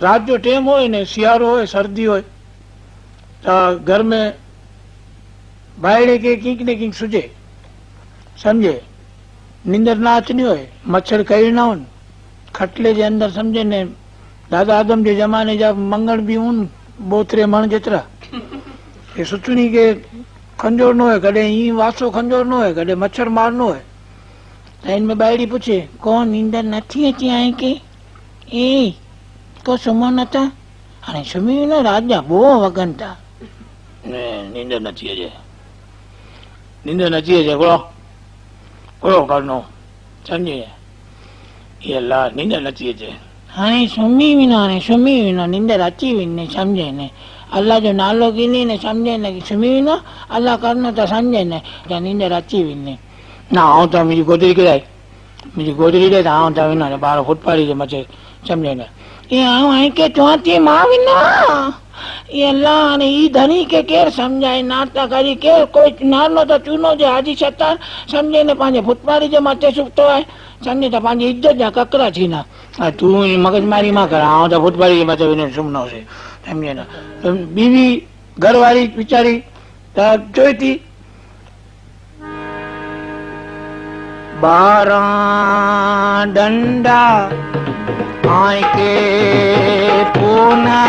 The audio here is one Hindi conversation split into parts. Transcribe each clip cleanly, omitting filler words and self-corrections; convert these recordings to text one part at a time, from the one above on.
रात जो टेम हो ने सियारो हो सर्दी हो तो घर में बायड़े के कीक ने कीक सुजे समझे नींदर ना अचनी हो मच्छर कई ना हो खटले जे अंदर समझे ने दादा आदम जे जमाने जा मंगल भी हूं बोतरे मण जेतरा ये सुचनी के खंजोर नो है कदे ई वासो खंजोर नो है कदे मच्छर मार नो है इनमें बायड़ी पूछे कौन नींदर नथी अची आए के ए को सुमो नथा हाणे सुम्ही न राजा बो वगन था नींदर नथी अचे नींदर नथी अचे कोड़ो कोड़ो करनो समझे ये अल्लाह नींदर नथी अचे हाणे सुम्ही विनो हाणे सुम्ही विनो नींदर अची विने समझे ने अल्लाह जो नालो गिनी ने समझे ने सुम्ही विनो अल्लाह करनो तो समझे ने नींदर अची विने ना आऊं तो मुझी गोदरी किराई मुझी गोदरी दे आऊं तो विनो बार फुटपाड़ी जे मचे समझे ने ये आऊं आई के चौथी मां विनो ये अल्लाह ने ई धनी के केर समझाए नाता करी के कोई नानो तो चूनो जे हाजी सत्तार समझे ने पांजे फुटपाड़ी जे मथे सुतो है समझे तो पांजी इज्जत जा ककरा थी ना तू मगजमारी मां कर आऊं तो फुटपाड़ी जे मथे विने सुमनो से समझे ना बीवी घरवाली बेचारी जोई थी 12 डंडा आय के पूना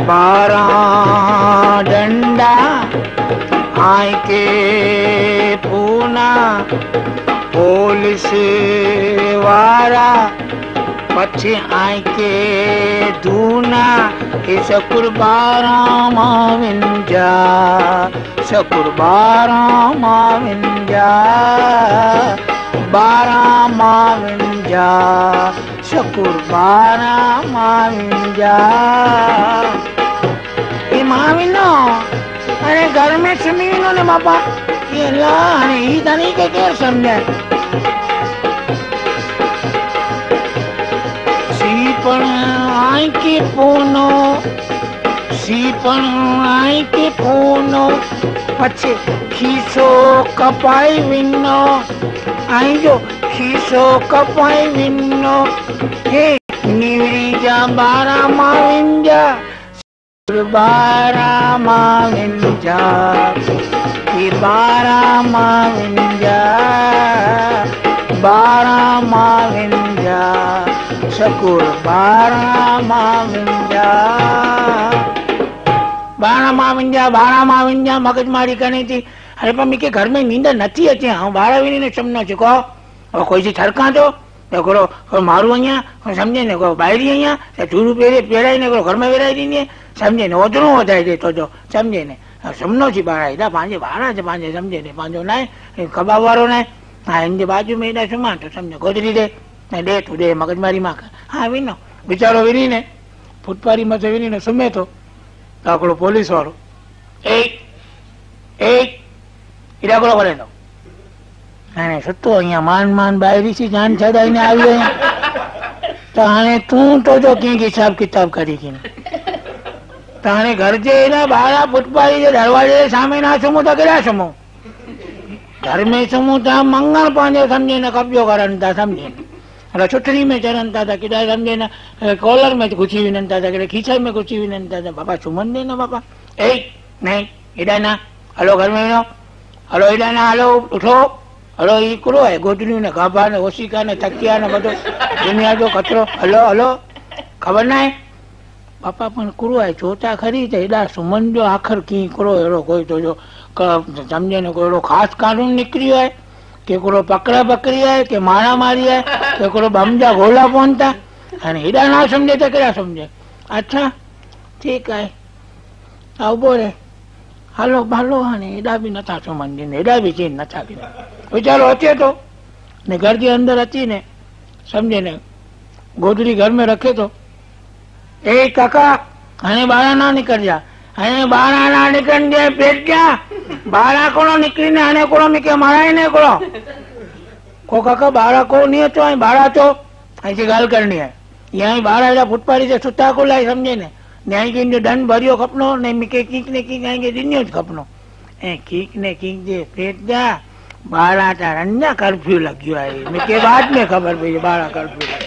12 डंडा आय के पूना पुलिस वारा पछे आय के दूना ए सकुर 12 माविंजा सकुर 12 माविंजा 12 माविंजा सकुर 12 माविंजा ये माविनो अरे घर में सुमी विनो ने बापा ये ला ही धनी के केर समझे सीपण आई के पूनो सीपण आई के पूनो पछे खीसो कपाई विनो आई जो खीसो कपाई विनो हे निवरी जा 12 माविंजा 12 माविंजा ये 12 माविंजा 12 माविंजा सकुर 12 माविंजा 12 माविंजा मगजमारी करनी थी अरे पर मिके घर में नींद नथी अचे हाँ 12 विनी ने समझो चुको और कोई सी थरका तो कोई मारू अहियां समझे ने को बाहरी अहियां चूरू पेराई ने घर में वेराई दी समझे ने ओदरो वधाई दे तो जो समझे ने समनो छी बारा एडा पांजे बारा जे पांजे समझे ने पांजो नाय कबाब वारो ने हां इन बाजू में एडा सुमा तो समझो गोदरी दे तू दे मगजमारी मां हां विनो बेचारो विनी ने फुटपारी मथे विनी ने सुमे तो आकड़ो पुलिस वालो एडा कोड़ो करे तो हाणे सुतो अहियां मान बाहरी सी जान छडाईने आवी तो हाणे तू तो जो के हिसाब किताब करी की ताने घर जे ना 12 फुटपारी जे दरवाजे सामे ना सुमो तो केड़ा सुमो घर में सुमो तो मंगल पांजे समझे न कब्जो करन था समझे अरे छुट्टी में चरन था केड़ा समझे न कॉलर में घुसी विनन था केड़े खीचा में घुसी विनन था बाबा सुमन दे ना बाबा नहीं एडा ना हलो घर में विनो हलो एडा ना हलो उठो हलो ई कुड़ो है गोदरियों ने गाभा ने ओसिका ने तकिया ने बधो दुनिया जो कचरो हलो खबर ना है पापा पण कुड़ो है चोता खरी तो एडा सुमन जो आखिर की कुड़ो एड़ो कोई तो जो समझे ने कोई खास कानून निकलियो है के कोड़ो पकड़ा पकड़ी है के मारा मारी है के कोड़ो बमजा गोला पहुंचता अने एडा ना समझे तो केड़ा समझे अच्छा ठीक है आबो रे हलो भालो हाने एडा भी नथा सुमन दिन एडा भी चीन नथा की बेचारो अचे तो ने घर के अंदर अची ने समझे ने गोदरी घर में रखे तो ए काका हाने 12 ना निकल जा हाने 12 ना निकल जाए पेट जा 12 कोड़ो निकली ने हाने कोड़ो मिके माराई ने कोड़ो को काका 12 को नहीं तो 12 तो ऐसी गाल करनी है यही 12 फुटपारी से सुता को लाई समझे ने न्याय की जो दंड भरियो खपनो ने मिके कीक ने कीक आएंगे दिनियो खपनो ए कीक ने कीक जे पेट जा 12 रंजा कर्फ्यू लग गयो है मिके बाद में खबर पई 12 कर्फ्यू